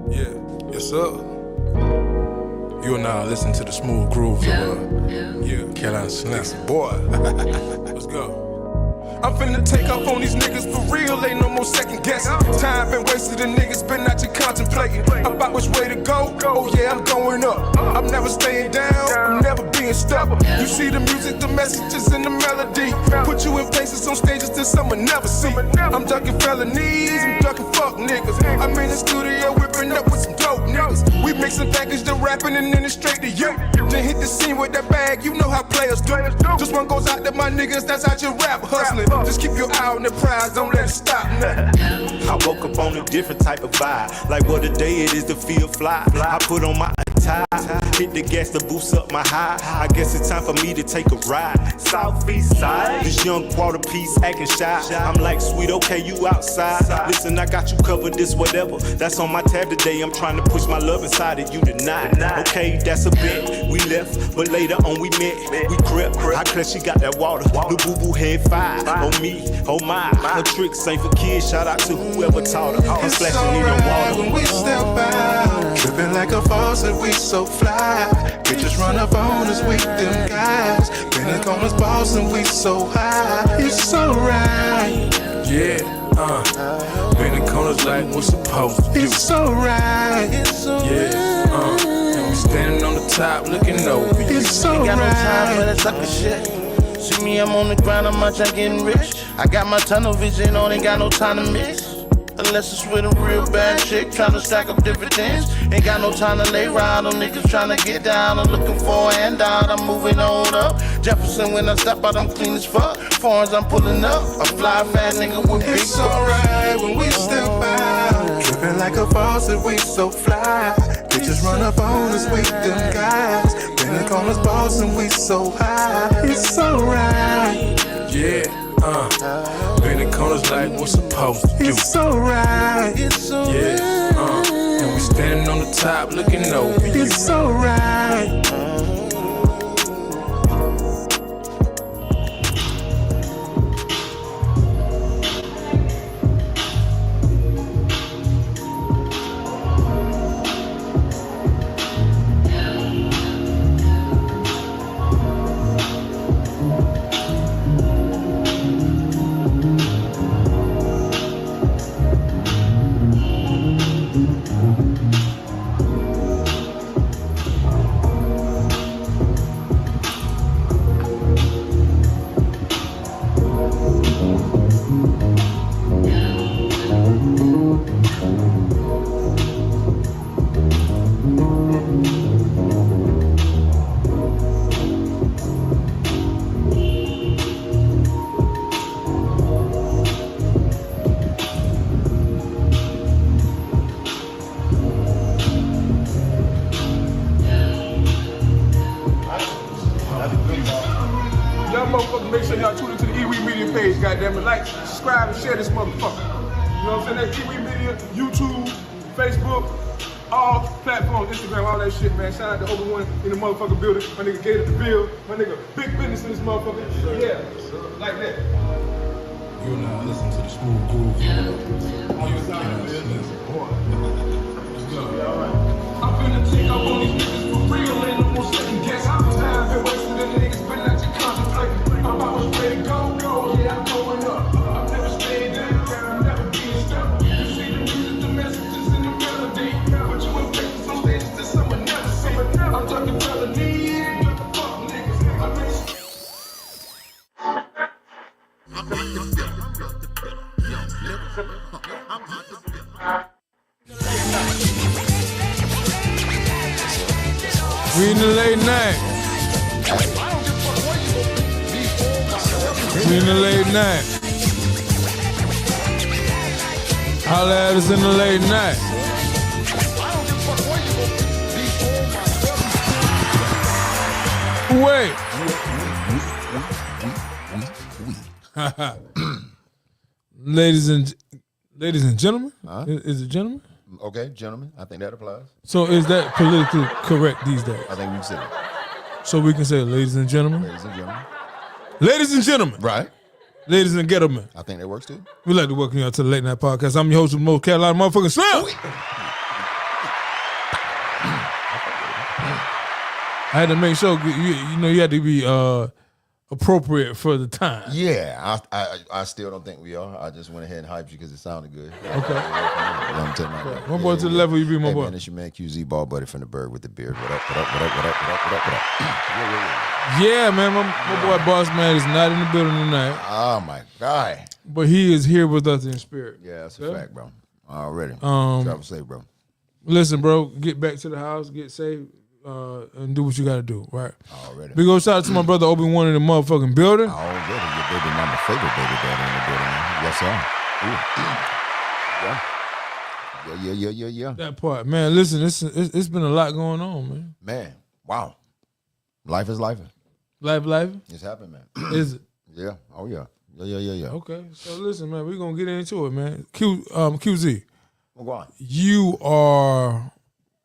Yeah, yes sir. You are now listening to the smooth grooves of Carolina Slimm. Boy, let's go. I'm finna take off on these niggas for real, ain't no more second guessing. Time been wasted and niggas been out here contemplating about which way to go. Oh yeah, I'm going up. I'm never staying down, I'm never being stuck. You see the music, the messages, and the melody. Put you in places on stages that someone never see. I'm ducking felonies, I'm ducking fuck niggas. I'm in the studio whipping up with some dope niggas. We mixing package the rapping and then it's straight to you. Then hit the scene with that bag, you know how players do. Just one goes out to my niggas, that's how you rap hustling. Just keep your eye on the prize, don't let it stop. I woke up on a different type of vibe. Like what a day it is to feel fly. I put on my tie, hit the gas to boost up my high. I guess it's time for me to take a ride. Southeast side, this young quarter piece acting shy. I'm like, sweet, okay, you outside. Listen, I got you covered, this whatever. That's on my tab today. I'm trying to push my love inside of you tonight. Okay, that's a bit. We left, but later on we met. We crept. I clutch, she got that water. The boo boo head fire. Oh me, oh my. Her tricks ain't for kids. Shout out to whoever taught her. I'm splashing in the water. When we step out, tripping like a faucet, we so fly. Bitches run up on us, we them guys. Been in corners, boss, and we so high. It's so right. Yeah, been in corners like we're supposed to do. It's so right. Yeah, and we standing on the top looking over you. It's so Ain't got no time for right. that sucker shit. See me, I'm on the grind, I'm out, I'm getting rich. I got my tunnel vision on, ain't got no time to miss. Unless it's with a real bad chick, tryna stack up dividends. Ain't got no time to lay around, them niggas tryna get down. I'm looking for a handout, I'm moving on up. Jefferson, when I step out, I'm clean as fuck. Foreigns, I'm pulling up. A fly fat nigga with big It's alright when we step out. Tripping like a faucet, we so fly. Bitches run up on us, we them guys. Been in corners, boss, and we so high. It's alright. Yeah, been in corners like we're supposed to do. It's alright. Yeah, and we standing on the top looking over you. It's alright. Y'all motherfuckers make sure y'all tune into the E-Weed Media page, goddammit. Like, subscribe, and share this motherfucker. You know what I'm saying? That's E-Weed Media, YouTube, Facebook, all platforms, Instagram, all that shit, man. Shout out to everyone in the motherfucking building. My nigga Gator the Bill. My nigga Big Business in this motherfucker. Yeah, like that. You now listen to the smooth grooves. I'm finna take up on these niggas for real, ain't no more second guess. Time been wasted and niggas been out here contemplating about which way to go. Yeah, I'm going up. I'm never staying down, I'm never being stuck. You see the music, the messages, and the melody. Put you in places on stages that someone never seen. I'm ducking felonies, ducking fuck niggas. I'm We in the late night. We in the late night. Holla at us in the late night. Wait. Ladies and gentlemen, is it gentlemen? Okay, gentlemen, I think that applies. So is that politically correct these days? I think we can say it. So we can say, ladies and gentlemen. Ladies and gentlemen. Ladies and gentlemen. Right. Ladies and gentlemen, I think that works too. we'd like to welcome you out to the Late Night Podcast. I'm your host of the Most Carolina motherfucking Slimm. I had to make sure, you had to be appropriate for the time. Yeah, I still don't think we are. I just went ahead and hyped you because it sounded good. Okay. My boy to the level you be, my boy. Man, it's your man QZ Ball Buddy from the Bird with the beard. What up? Yeah, man, my boy Boss Man is not in the building tonight. Oh, my God. But he is here with us in spirit. Yeah, that's a fact, bro. Already. Travel safe, bro. Listen, bro, get back to the house, get safe, and do what you got to do, right? Already. Big old shout out to my brother Obi-Wan in the motherfucking building. Already. Your baby mama favorite baby daddy in the building, man. Yes, sir. Yeah. That part. Man, listen, it's been a lot going on, man. Man, wow. Life is life. Life? It's happening, man. Is it? Yeah. Oh, yeah. Yeah. Okay, so listen, man, we're going to get into it, man. QZ, Well, go on. you are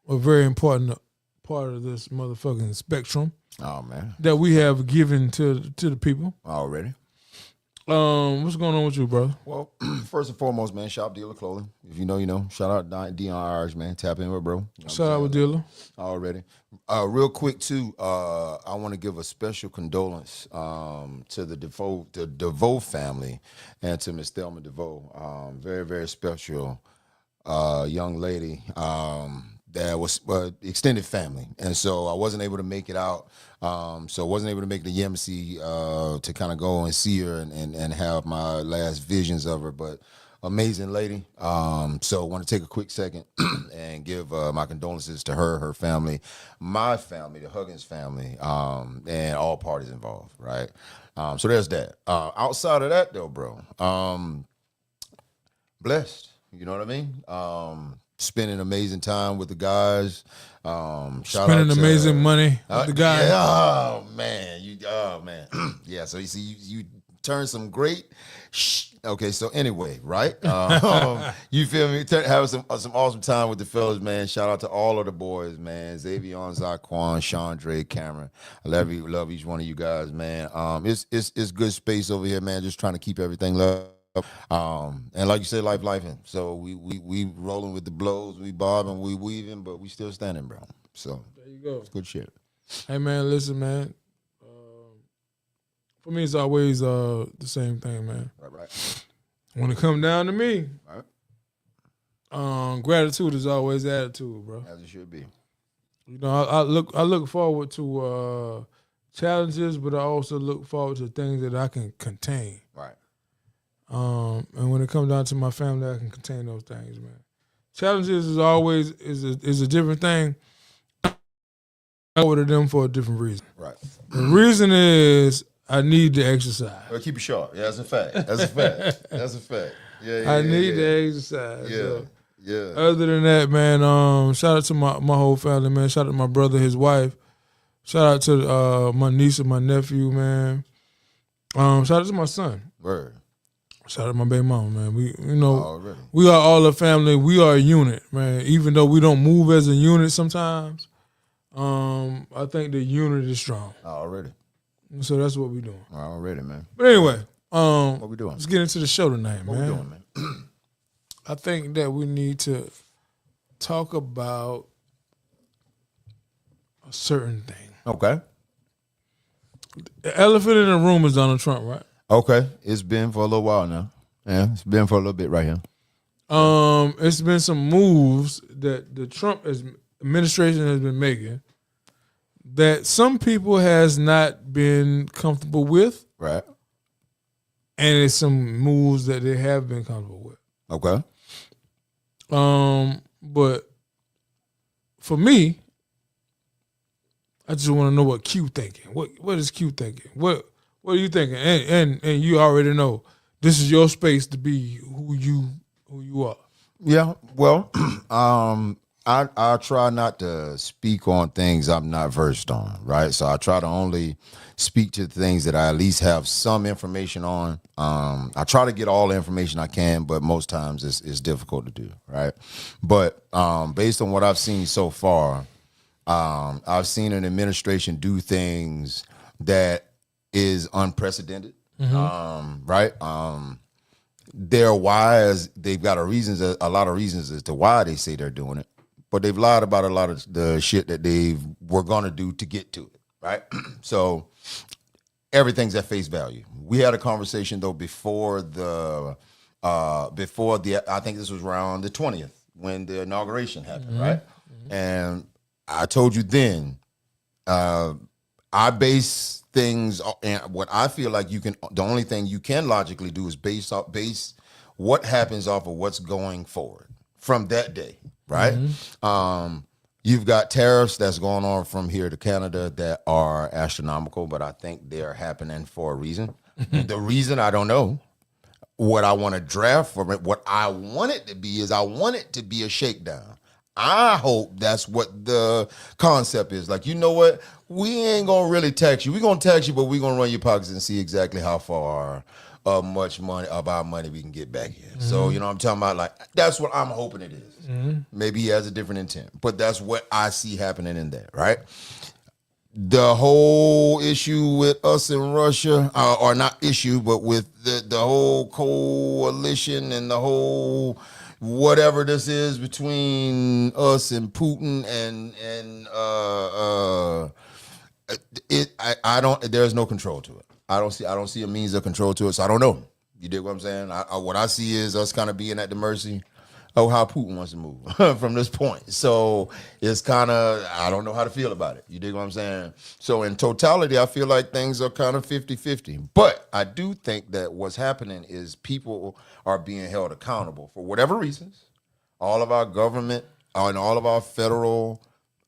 a very important part of this motherfucking spectrum Oh, man. that we have given to the people. Already. What's going on with you, brother? Well, first and foremost, man, Shop Dealer Clothing. If you know, you know. Shout out Dion Irish, man. Tap in with bro. You know Shout out with Dealer. Already. Real quick, too, I want to give a special condolence to the DeVoe family and to Miss Thelma DeVoe. Very, very special young lady that was extended family. And so I wasn't able to make it out. So I wasn't able to make the embassy to kind of go and see her and have my last visions of her. But amazing lady. So I want to take a quick second and give my condolences to her family, my family, the Huggins family, and all parties involved, right? So there's that. Outside of that, though, bro, blessed. You know what I mean? Spending amazing time with the guys. Spending amazing money with the guys. Yeah, oh man, yeah. So you see, you turn some great. Okay, so anyway, right? You feel me? Have some awesome time with the fellas, man. Shout out to all of the boys, man. Xavier, Zaquan, Chandre, Cameron. I love each one of you guys, man. It's good space over here, man. Just trying to keep everything love. And like you said, life. So we rolling with the blows, we bobbing, we weaving, but we still standing, bro. So There you go. it's good shit. Hey, man, listen, man. For me, it's always the same thing, man. Right. When it come down to me, Right. gratitude is always attitude, bro. As it should be. You know, I look forward to challenges, but I also look forward to things that I can contain. Right. And when it comes down to my family, I can contain those things, man. Challenges is always is a different thing. I order them for a different reason. Right. The reason is I need to exercise. Well, keep it sharp. Yeah, that's a fact. That's a fact. Yeah. I need to exercise. Yeah. So. Yeah. Other than that, man, shout out to my whole family, man. Shout out to my brother, his wife. Shout out to my niece and my nephew, man. Shout out to my son. Word. Shout out to my baby mama, man. Already. We are all a family. We are a unit, man. Even though we don't move as a unit sometimes, I think the unit is strong. Already. So that's what we're doing. Already, man. But anyway, What we doing? let's get into the show tonight, What man. we doing, man? I think that we need to talk about a certain thing. Okay. The elephant in the room is Donald Trump, right? Okay. It's been for a little while now. Yeah, it's been for a little bit right here. It's been some moves that the Trump administration has been making that some people has not been comfortable with, Right. and it's some moves that they have been comfortable with. Okay. But for me, I just want to know what Q thinking. What is Q thinking? What are you thinking? And you already know this is your space to be who you are. Yeah. Well, I try not to speak on things I'm not versed on, right? So I try to only speak to things that I at least have some information on. I try to get all the information I can, but most times it's difficult to do, right? But based on what I've seen so far, I've seen an administration do things that is unprecedented, right? They're wise. They've got a lot of reasons as to why they say they're doing it, but they've lied about a lot of the shit that they were going to do to get to it, right? So everything's at face value. We had a conversation though before the I think this was around the 20th when the inauguration happened, right? And I told you then, I base things, and what I feel like the only thing you can logically do is base what happens off of what's going forward from that day, right? You've got tariffs that's going on from here to Canada that are astronomical, but I think they're happening for a reason. The reason I don't know. What I want to draft from it, what I want it to be is I want it to be a shakedown. I hope that's what the concept is. Like, you know what? We ain't going to really tax you. We're going to tax you, but we're going to run your pockets and see exactly how far much money of our money we can get back in. So, you know what I'm talking about? Like, that's what I'm hoping it is. Maybe he has a different intent, but that's what I see happening in that, right? The whole issue with us and Russia, or not issue, but with the whole coalition and the whole whatever this is between us and Putin there's no control to it. I don't see a means of control to it, so I don't know. You dig what I'm saying? What I see is us kind of being at the mercy of how Putin wants to move from this point. So it's kind of, I don't know how to feel about it. You dig what I'm saying? So in totality, I feel like things are kind of 50-50. But I do think that what's happening is people are being held accountable for whatever reasons. All of our government and all of our federal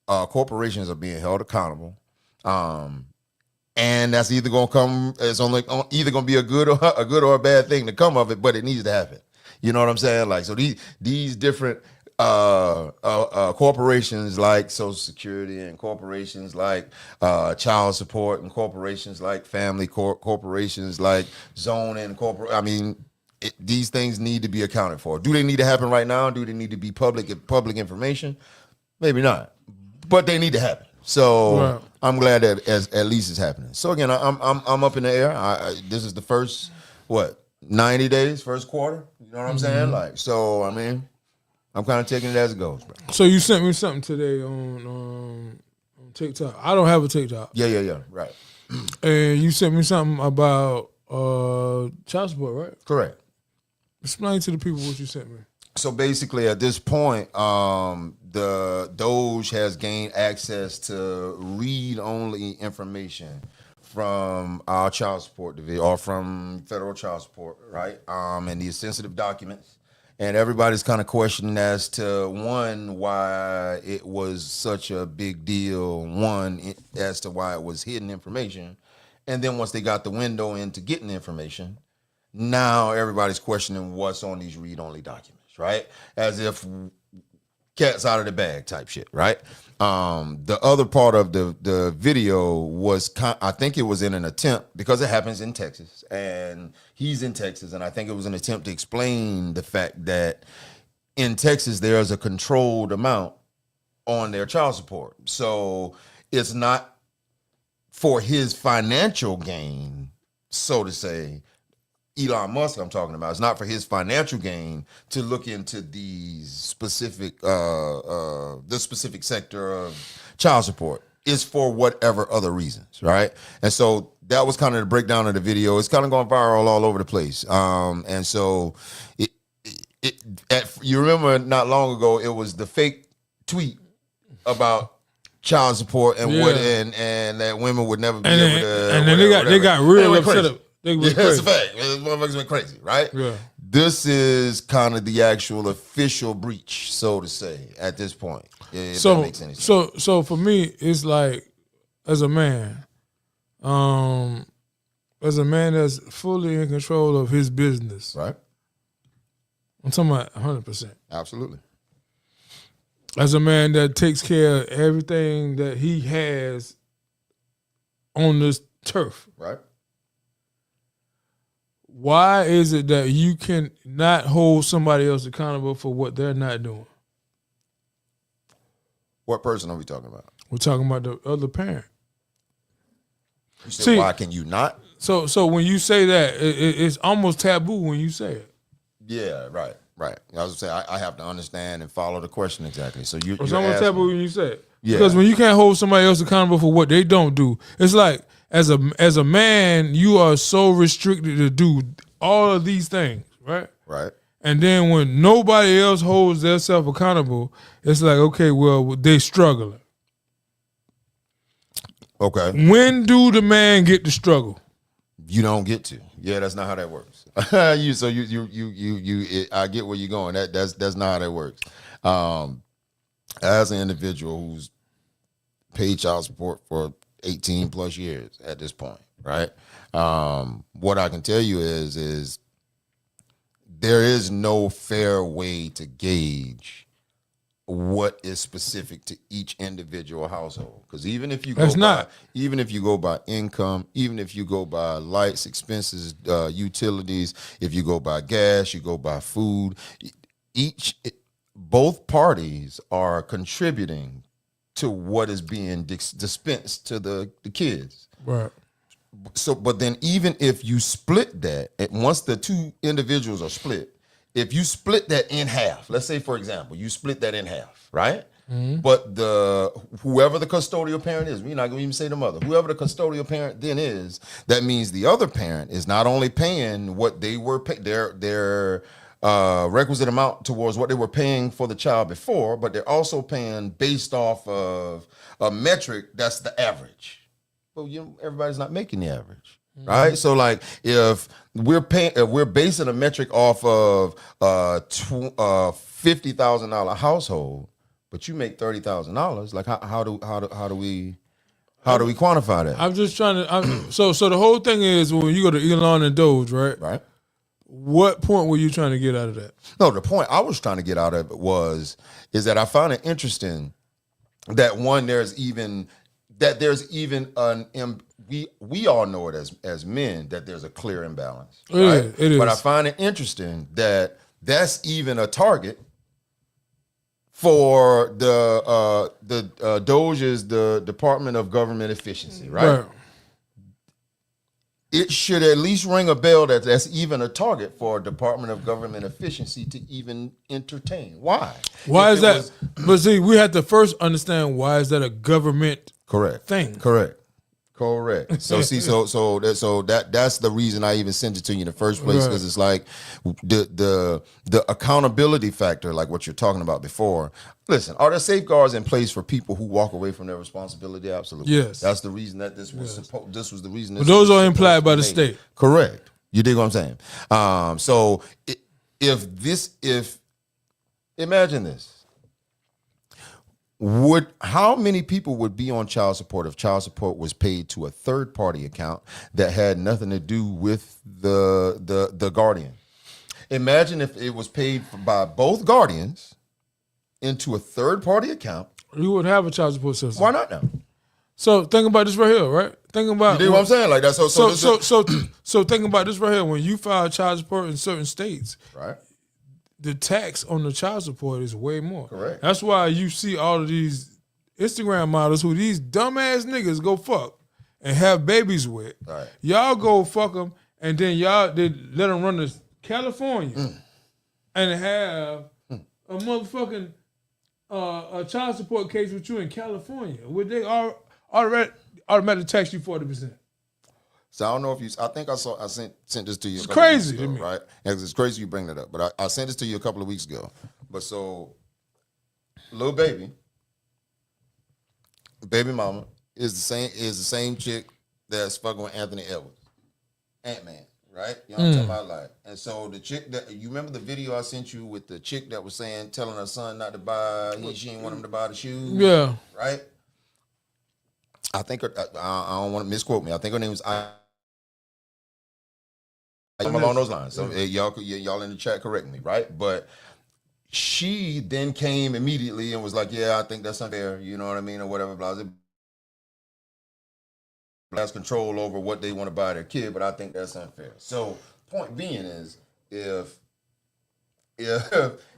corporations are being held accountable. And that's either going to come, it's only either going to be a good or a bad thing to come of it, but it needs to happen. You know what I'm saying? Like, so these different corporations like Social Security and corporations like child support and corporations like family corporations like zoning, these things need to be accounted for. Do they need to happen right now? Do they need to be public information? Maybe not, but they need to happen. So right. I'm glad that at least it's happening. So again, I'm up in the air. This is the first 90 days, first quarter. You know what I'm saying? Like, so I mean, I'm kind of taking it as it goes, bro. So you sent me something today on TikTok. I don't have a TikTok. Yeah, right. And you sent me something about child support, right? Correct. Explain to the people what you sent me. So basically, at this point, the Doge has gained access to read-only information from our child support division or from federal child support, right? And these sensitive documents. And everybody's kind of questioning as to, one, why it was such a big deal, as to why it was hidden information. And then once they got the window into getting the information, now everybody's questioning what's on these read-only documents, right? As if cat's out of the bag type shit, right? The other part of the video was, I think it was in an attempt, because it happens in Texas, and he's in Texas, and I think it was an attempt to explain the fact that in Texas, there's a controlled amount on their child support. So it's not for his financial gain, so to say. Elon Musk, I'm talking about, it's not for his financial gain to look into these specific, the specific sector of child support. It's for whatever other reasons, right? And so that was kind of the breakdown of the video. It's kind of going viral all over the place. And so you remember not long ago, it was the fake tweet about child support and and that women would never be able to. And then they got real upset. It's a fact. Motherfuckers went crazy, right? Yeah. This is kind of the actual official breach, so to say, at this point. If that makes any sense. So for me, it's like, as a man that's fully in control of his business. Right. I'm talking about 100%. Absolutely. As a man that takes care of everything that he has on this turf. Right. Why is it that you can not hold somebody else accountable for what they're not doing? What person are we talking about? We're talking about the other parent. You said, why can you not? So when you say that, it's almost taboo when you say it. Yeah, right. I was saying I have to understand and follow the question exactly. So you're It's almost taboo when you say it. Yeah. Because when you can't hold somebody else accountable for what they don't do, it's like as a man, you are so restricted to do all of these things, right? Right. And then when nobody else holds themselves accountable, it's like, okay, well, they struggling. Okay. When do the man get to struggle? You don't get to. Yeah, that's not how that works. I get where you're going. That's not how that works. As an individual who's paid child support for 18 plus years at this point, right? What I can tell you is there is no fair way to gauge what is specific to each individual household. Because even if you go by income, even if you go by lights, expenses, utilities, if you go by gas, you go by food, both parties are contributing to what is being dispensed to the kids. Right. So, but then even if you split that, once the two individuals are split, if you split that in half, let's say, for example, you split that in half, right? Mm-hmm. But whoever the custodial parent is, we're not going to even say the mother, whoever the custodial parent then is, that means the other parent is not only paying what they were their requisite amount towards what they were paying for the child before, but they're also paying based off of a metric that's the average. Well, everybody's not making the average. Right, so like if we're basing a metric off of $50,000 household, but you make $30,000, like how do we quantify that? I'm just trying to. So the whole thing is when you go to Elon and Doge, right? Right. What point were you trying to get out of that? No, the point I was trying to get out of it is that I found it interesting that there's even we all know it as men that there's a clear imbalance. Right? Yeah, it is. But I find it interesting that that's even a target for the DOGE is the Department of Government Efficiency, right? It should at least ring a bell that that's even a target for a Department of Government Efficiency to even entertain. Why? Why is that? But see, we have to first understand why is that a government thing? Correct. So see, so that's the reason I even sent it to you in the first place, because it's like the accountability factor, like what you're talking about before. Listen, are there safeguards in place for people who walk away from their responsibility? Absolutely. Yes. That's the reason that this was the reason. But those are implied by the state. Correct. You dig what I'm saying? So if imagine this. How many people would be on child support if child support was paid to a third party account that had nothing to do with the guardian? Imagine if it was paid by both guardians into a third party account. You would have a child support system. Why not now? So think about this right here, right? Think about you know what I'm saying, like that. So think about this right here. When you file child support in certain states, right, the tax on the child support is way more. Correct. That's why you see all of these Instagram models who these dumbass niggas go fuck and have babies with. Right. Y'all go fuck them, and then they let them run to California and have a motherfucking a child support case with you in California, where they automatically tax you 40%. So I don't know if I think I sent this to you. It's crazy ago, to me, right? And it's crazy you bring that up, but I sent this to you a couple of weeks ago. But so, little baby mama is the same chick that's fucking with Anthony Edwards, Ant-Man, right? You know what I'm talking about, like. And so the chick that you remember the video I sent you with the chick that was telling her son not to buy, she didn't want him to buy the shoes, yeah, right? I think I don't want to misquote me. I think her name was along those lines. So y'all in the chat correct me, right? But she then came immediately and was like, "Yeah, I think that's unfair." You know what I mean, or whatever. Blah, blah, blah. Has control over what they want to buy their kid, but I think that's unfair. So, point being is, if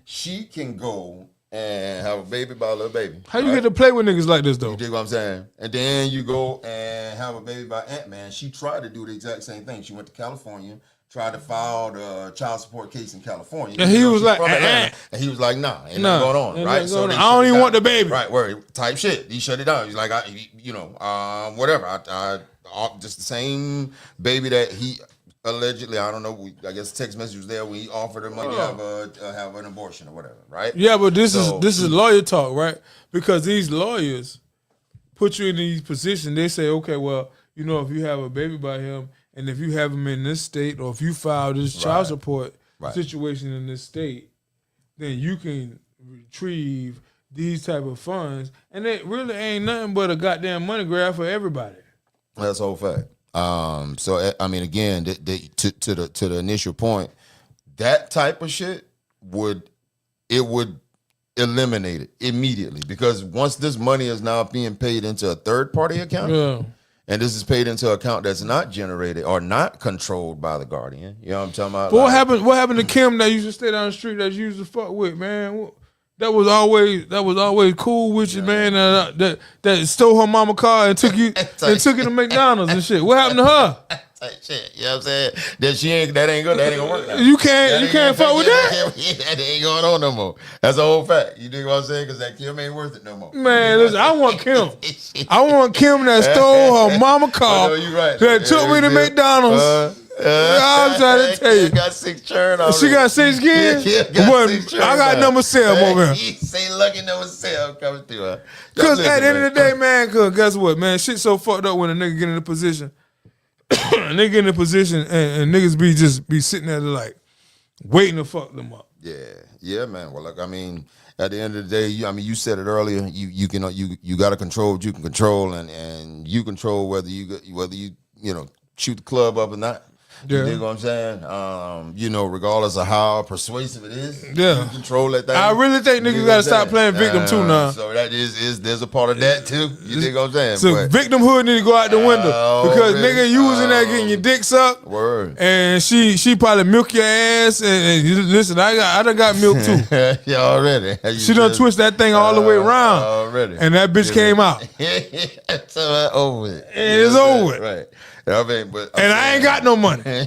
she can go and have a baby by a little baby. How you get to play with niggas like this though? You dig what I'm saying? And then you go and have a baby by Ant-Man. She tried to do the exact same thing. She went to California, tried to file the child support case in California. And he was like, from Atlanta, and he was like, nah, ain't nothing going on, right? So I don't even want the baby. Right, word, type shit. He shut it down. He's like, whatever. I just the same baby that he allegedly, I don't know, I guess text message was there when he offered her money to have an abortion or whatever, right? Yeah, but this is lawyer talk, right? Because these lawyers put you in these positions. They say, okay, well, you know, if you have a baby by him, and if you have him in this state, or if you file this child support situation in this state, then you can retrieve these type of funds, and it really ain't nothing but a goddamn money grab for everybody. That's a whole fact. So I mean, again, to the initial point, that type of shit would eliminate it immediately, because once this money is now being paid into a third party account, and this is paid into an account that's not generated or not controlled by the guardian. You know what I'm talking about? But what happened to Kim that used to stay down the street that you used to fuck with, man? That was always cool with you, man. That stole her mama car and took you to McDonald's and shit. What happened to her? Shit, you know what I'm saying? That ain't gonna work now. You can't fuck with that? That ain't going on no more. That's a whole fact. You dig what I'm saying? Because that Kim ain't worth it no more. Man, listen, I want Kim. I want Kim that stole her mama car, that took me to McDonald's. I'm trying to tell you. She got 6 churn already. She got 6 kids? I got number 7 over here. You say lucky number 7 coming through her. Because at the end of the day, man, cause guess what, man? Shit so fucked up when a nigga get in a position. And they get in a position and niggas be sitting there like waiting to fuck them up. Yeah, man. Well, look, I mean, at the end of the day, you said it earlier. You got to control what you can control, and you control whether you shoot the club up or not. You dig what I'm saying? Regardless of how persuasive it is, you control that thing. I really think niggas gotta stop playing victim too now. So that there's a part of that too. You dig what I'm saying? So victimhood need to go out the window because nigga, you was in there getting your dick sucked. Word. And she probably milk your ass. And listen, I done got milk too. Yeah, already. She done twist that thing all the way around. Already. And that bitch came out. So over it. And it's over with. Right. I mean, I ain't got no money. You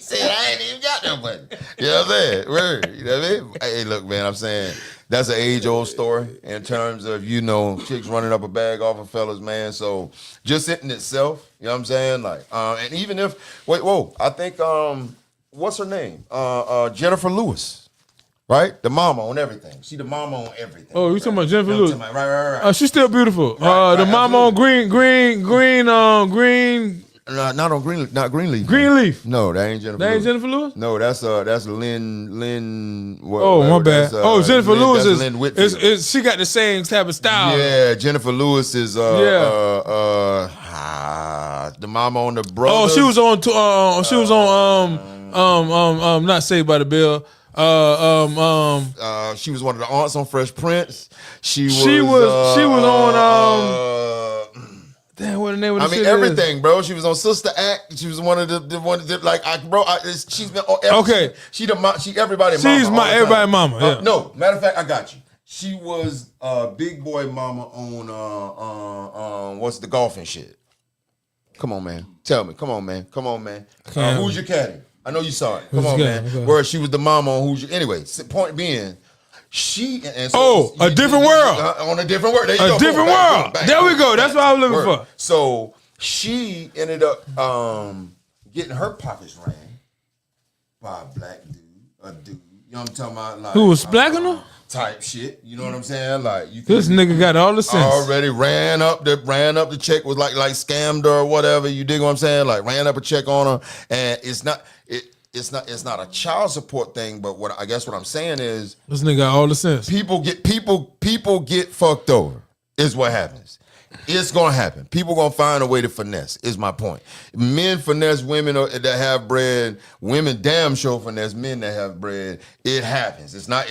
said I ain't even got no money. You know what I'm saying? Word. You know what I mean? Hey, look, man, I'm saying that's an age-old story in terms of, chicks running up a bag off of fellas, man. So just it in itself, you know what I'm saying? Like, and even if, I think, what's her name? Jennifer Lewis. Right? The mama on everything. She the mama on everything. Oh, you talking about Jennifer Lewis? Right. She's still beautiful. The mama on green. Not on Greenleaf. Greenleaf. No, that ain't Jennifer. That ain't Jennifer Lewis. No, that's Lynn. My bad. Jennifer Lewis is Lynn Whitfield. Is she got the same type of style? Yeah, Jennifer Lewis is the mama on the Brothers. Oh, she was on not Saved by the Bell. She was one of the aunts on Fresh Prince. She was on damn, what the name of the shit everything, bro. She was on Sister Act. She was one of the ones that she's been on everything. Okay. She everybody mama. She's my everybody mama. Yeah. No, matter of fact, I got you. She was big boy mama on what's the golfing shit? Come on, man. Tell me. Come on, man. Who's your caddy? I know you saw it. Come on, man. Okay. Where she was the mama on Who's Your... Anyway, point being, she... And so, a different world. On a different world. There you go. Different world. There we go. That's what I was looking for. So, she ended up getting her pockets ran by a black dude. A dude. You know what I'm talking about? Like, who was blacking her? Type shit. You know what I'm saying? Like this nigga got all the sense. Already ran up the check, was like scammed her or whatever. You dig what I'm saying? Like ran up a check on her, and it's not a child support thing. But what I'm saying is this nigga got all the sense. People get fucked over. Is what happens. It's gonna happen. People gonna find a way to finesse. Is my point. Men finesse women that have bread. Women damn sure finesse men that have bread. It happens. It's not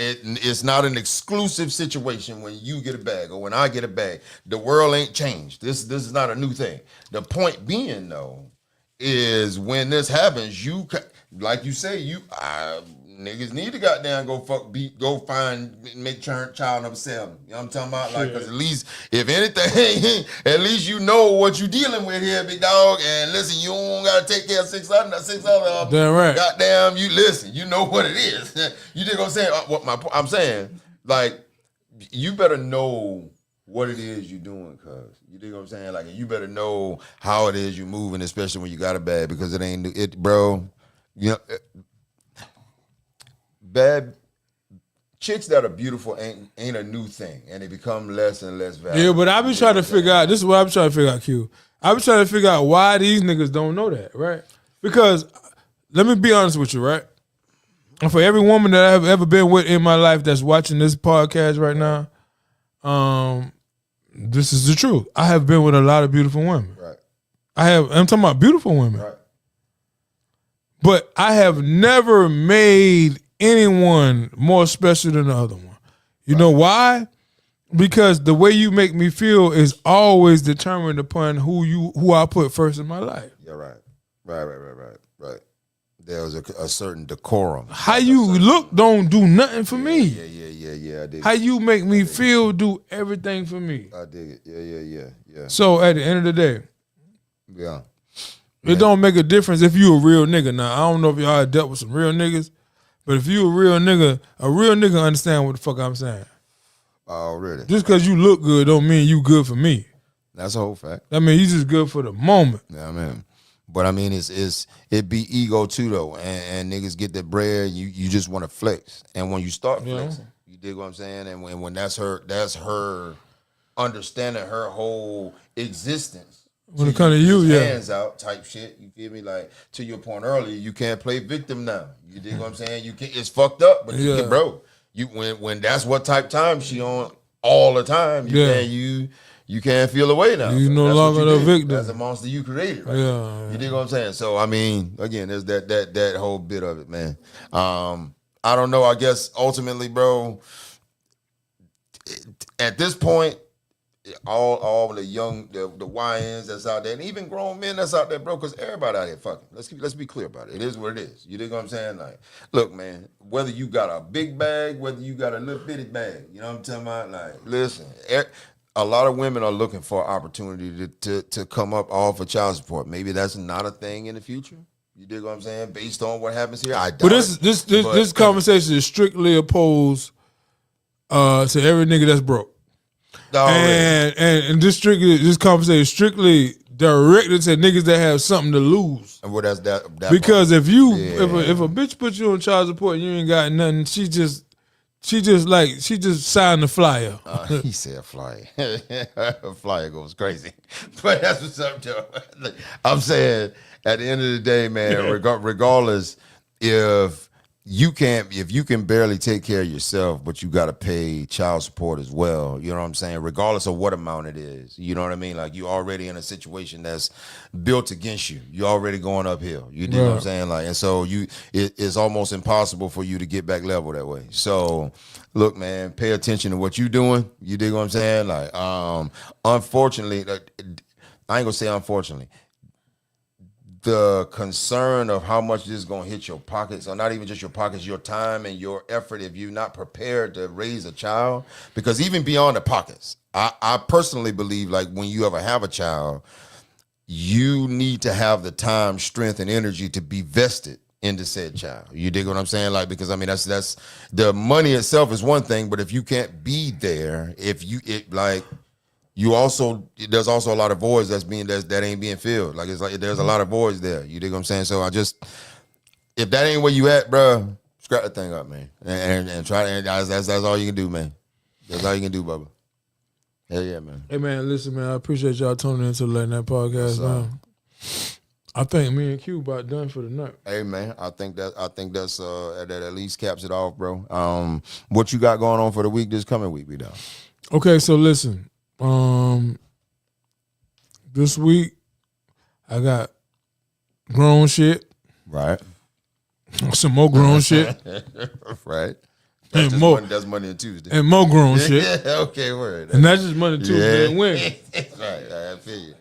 an exclusive situation when you get a bag or when I get a bag. The world ain't changed. This is not a new thing. The point being though is when this happens, you like you say niggas need to goddamn go find, make child number 7. You know what I'm talking about? Like, cause at least, if anything, at least you know what you dealing with here, big dog. And listen, you don't gotta take care of 6 other. Damn right. Goddamn, you listen. You know what it is. You dig what I'm saying? I'm saying, like, you better know what it is you doing, cuz. You dig what I'm saying? Like, you better know how it is you moving, especially when you got a bag, because it ain't it, bro. You know, bad chicks that are beautiful ain't a new thing, and they become less and less valuable. Yeah, but I be trying to figure out. This is what I'm trying to figure out, Q. I be trying to figure out why these niggas don't know that, right? Because let me be honest with you, right? And for every woman that I've ever been with in my life that's watching this podcast right now, this is the truth. I have been with a lot of beautiful women. Right. I'm talking about beautiful women. Right. But I have never made anyone more special than the other one. You know why? Because the way you make me feel is always determined upon who I put first in my life. Yeah, right. Right. There was a certain decorum. How you look don't do nothing for me. Yeah, I dig How you make me feel do everything for me. I dig it. Yeah. So at the end of the day, Yeah. it don't make a difference if you a real nigga. Now, I don't know if y'all had dealt with some real niggas, but if you a real nigga understand what the fuck I'm saying. Already. Just because you look good don't mean you good for me. That's a whole fact. I mean, you just good for the moment. Yeah, man. But I mean, it be ego too though, and niggas get that bread. You just want to flex, and when you start flexing, you dig what I'm saying. And when that's her understanding her whole existence. When it comes to you, hands out type shit. You feel me? Like to your point earlier, you can't play victim now. You dig what I'm saying? You can. It's fucked up, but you can, bro. You when that's what type time she on all the time. You can't feel away now. You no longer the victim. That's a monster you created, right? Yeah. You dig what I'm saying? So I mean, again, there's that whole bit of it, man. I don't know. I guess ultimately, bro, at this point, all the young, the YNs that's out there, and even grown men that's out there, bro, because everybody out here fucking. Let's be clear about it. It is what it is. You dig what I'm saying? Like, look, man, whether you got a big bag, whether you got a little bitty bag, you know what I'm talking about? Like, listen, a lot of women are looking for opportunity to come up all for child support. Maybe that's not a thing in the future. You dig what I'm saying? Based on what happens here, I doubt this conversation is strictly opposed to every nigga that's broke. And this conversation is strictly directed to niggas that have something to lose. And what that's that because part. If a bitch put you on child support and you ain't got nothing, she just signed the flyer. He said flyer. Flyer goes crazy. But that's what's up, Joe. I'm saying at the end of the day, man, regardless if you can barely take care of yourself, but you got to pay child support as well. You know what I'm saying? Regardless of what amount it is. You know what I mean? Like, you already in a situation that's built against you. You're already going uphill. You know what I'm saying? Like, and so it's almost impossible for you to get back level that way. So, look, man, pay attention to what you're doing. You dig what I'm saying? Like, unfortunately, I ain't gonna say unfortunately. The concern of how much this is going to hit your pockets, or not even just your pockets, your time and your effort, if you're not prepared to raise a child. Because even beyond the pockets, I personally believe, like, when you ever have a child, you need to have the time, strength, and energy to be vested into said child. You dig what I'm saying? Like, because I mean, that's the money itself is one thing, but if you can't be there, there's also a lot of voids that ain't being filled. Like, it's like there's a lot of voids there. You dig what I'm saying? So if that ain't where you at, bro, scrap that thing up, man, and try. And that's all you can do, man. That's all you can do, Bubba. Hell yeah, man. Hey, man, listen, man, I appreciate y'all tuning into the LateNight Podcast, man. I think me and Q about done for the night. Hey, man, I think that's that at least caps it off, bro. What you got going on for the week? This coming week, B-Dog? Okay, so listen. This week I got grown shit. Right. Some more grown shit. Right. That's Monday and Tuesday. And more grown shit. Yeah, okay, word. And that's just Monday, Tuesday, and Wednesday. Right, I feel you.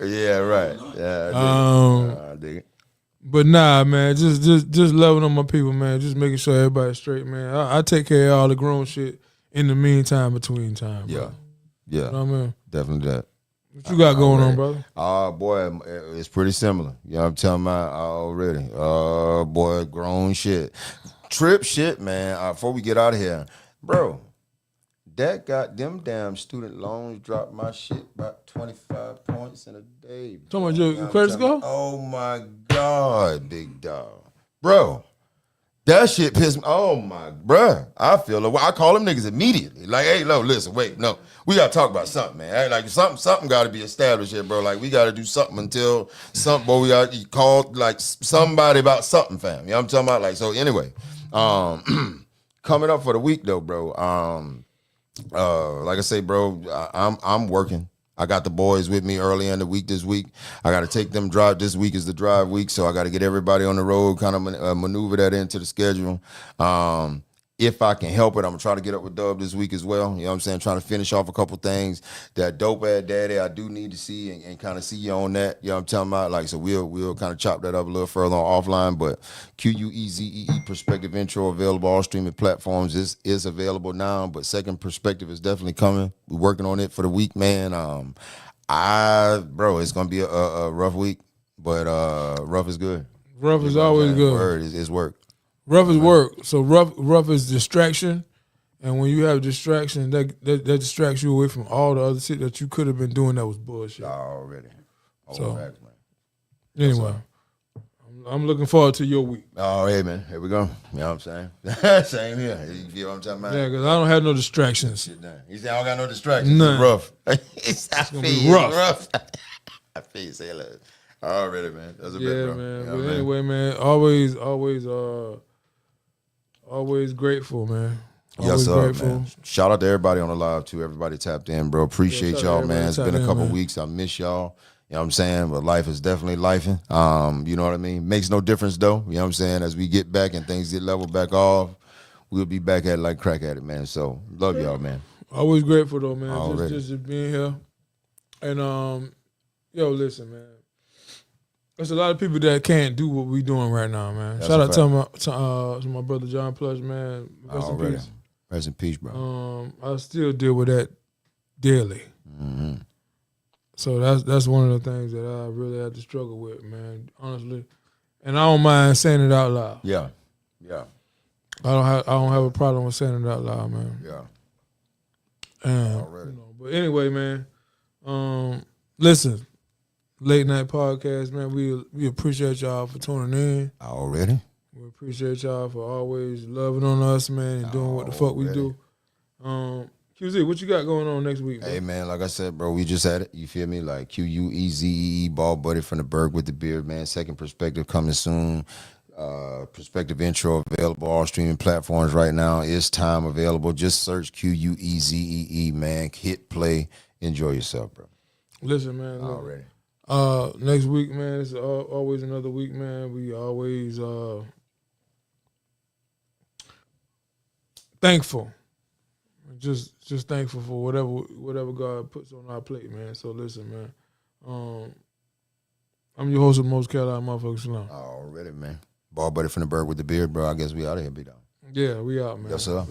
Yeah, right. Yeah, I dig it. But nah, man, just loving on my people, man. Just making sure everybody's straight, man. I take care of all the grown shit in the meantime, between time. Bro. Yeah. You know what I mean? Definitely that. What you got going on, brother? Boy, it's pretty similar. You know what I'm talking about already. Boy, grown shit. Trip shit, man. Before we get out of here, bro, that got them damn student loans dropped my shit about 25 points in a day. Talking about your credit score? Oh my God, big dog. Bro, that shit pissed me. Oh my, bro. I feel I call them niggas immediately. Like, hey, no, listen, wait, no. We gotta talk about something, man. Like something gotta be established here, bro. Like we gotta do something until something, boy, we gotta call like somebody about something, fam. You know what I'm talking about? Like, so anyway, coming up for the week though, bro. Like I say, bro, I'm working. I got the boys with me early in the week this week. I got to take them drive. This week is the drive week, so I got to get everybody on the road, kind of maneuver that into the schedule. If I can help it, I'm going to try to get up with Dub this week as well. You know what I'm saying? Trying to finish off a couple things. That dope-ass daddy I do need to see and kind of see you on that. You know what I'm talking about? Like, so we'll kind of chop that up a little further on offline. But QUEZEE Perspective Intro available. All streaming platforms is available now. But Second Perspective is definitely coming. We're working on it for the week, man. Bro, it's going to be a rough week. But rough is good. Rough is always good. Word is work. Rough is work. So rough is distraction, and when you have distraction, that distracts you away from all the other shit that you could have been doing that was bullshit. Already. So facts, man. Anyway, I'm looking forward to your week. Oh, hey, man. Here we go. You know what I'm saying? Same here. You feel what I'm talking about? Yeah, because I don't have no distractions. He said I don't got no distractions. None. It's rough. It's going to be rough. I feel you say that. Already, man. That's a bit, bro. Man. You know But what I mean? anyway, man, always grateful, man. Yes, sir, grateful. man. Shout out to everybody on the live, too. Everybody tapped in, bro. Appreciate y'all, man. It's been a couple weeks. I miss y'all. You know what I'm saying? But life is definitely lifing. You know what I mean? Makes no difference, though. You know what I'm saying? As we get back and things get leveled back off, we'll be back at it like crack at it, man. So, love y'all, man. Always grateful, though, man. Just being here. And, listen, man. There's a lot of people that can't do what we doing right now, man. That's Shout out to my brother John Plush, man. Rest in peace. Rest in peace, bro. I still deal with that daily. Mm-hmm. So that's one of the things that I really had to struggle with, man, honestly. And I don't mind saying it out loud. Yeah. I don't have a problem with saying it out loud, man. Yeah. And, but anyway, man, listen. Late Night Podcast, man. We appreciate y'all for tuning in. Already. We appreciate y'all for always loving on us, man, and doing what the fuck we do. QZ, what you got going on next week, bro? Hey, man, like I said, bro, we just had it. You feel me? Like QUEZEE, Ball Buddy from the Berg with the beard, man. Second Perspective coming soon. Perspective Intro available. All streaming platforms right now. It's time available. Just search QUEZEE, man. Hit play. Enjoy yourself, bro. Listen, man. Already. Next week, man, it's always another week, man. We always thankful. Just thankful for whatever God puts on our plate, man. So listen, man. I'm your host of Most Carolina Motherfuckers Slimm. Already, man. Ball Buddy from the Berg with the beard, bro. I guess we out of here, big dog. Yeah, we out, man. Yes, sir.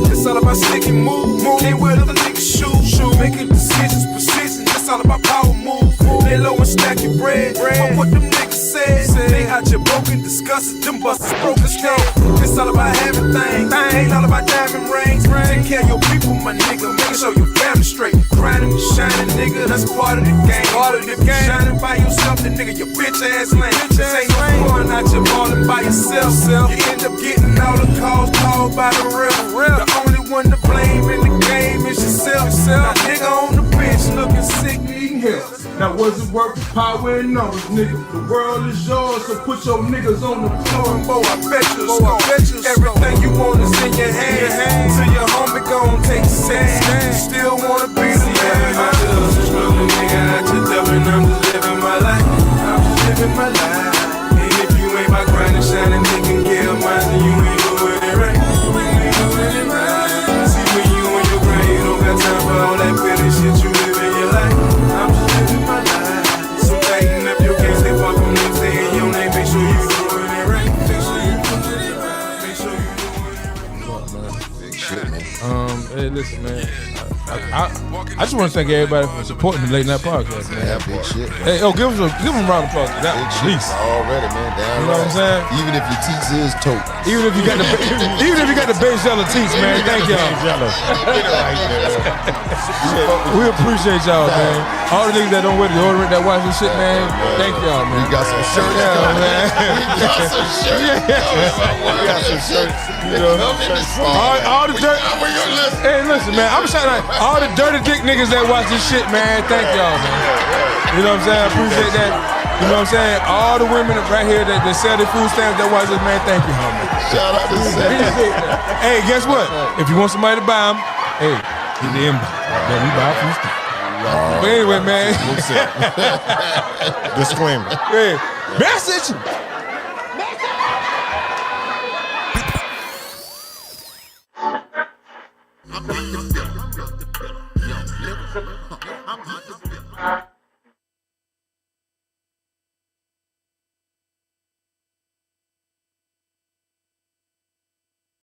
It's all about stick and move. Can't wear other niggas' shoes. Making decisions, precision. It's all about power move. Lay low and stack your bread. Fuck what them niggas said. They out your broken disguise. discusses, them busters broke as hell. It's all about having things, ain't all about diamond rings. Take care of your people, my nigga, making sure your family straight. Grinding and shining, nigga, that's part of the game. Part of the game. Shining by yourself, the nigga, your bitch ass lame. This ain't no fun out here balling by yourself. You end up getting all the calls called by the real. The only one to blame in the game is yourself. Now nigga on the bench looking sick, needing help. Now was it worth the power and numbers, nigga? The world is yours, so put your niggas on the floor. Boy, I bet you everything you want is in your hand. Till your homie gon' take a stand. Still wanna be the man. I'm just a struggling nigga out your dumb and I'm just living my life. I'm just living my life. And if you ain't my grinding, shining, nigga, get a mind, then you ain't doing it right. You ain't doing it right. See, when you on your grind, you don't got time for all that petty shit you live in your life. I'm just living my life. So tighten up your game, stay fuck on them, saying your name, make sure you doing it right. Make sure you doing it right. Make sure you doing it right. Big shit, man. Hey, listen, man. I just want to thank everybody for supporting the Late Night Podcast, man. Yeah, big shit. Hey, give them a round of applause. That Big at shit least. already, man. Damn You know what I'm saying? Even if your teeth is tote. Even if you got the base yellow teeth, man. Thank y'all. We appreciate y'all, man. All the niggas that don't wear deodorant that watch this shit, man. Thank y'all, man. We got some shirts. Yeah, man. We got some shirts. We got some shirts. You know, all the dirt. Hey, listen, man. I'm shouting out all the dirty dick niggas that watch this shit, man. Thank y'all, man. You know what I'm saying? I appreciate that. You know what I'm saying? All the women right here that sell their food stamps that watch this, man. Thank you, homie. Shout out to Sam. Hey, guess what? If you want somebody to buy them, hey, get the inbox. Then we buy food stamps. But anyway, man. Disclaimer. Hey, message. I'm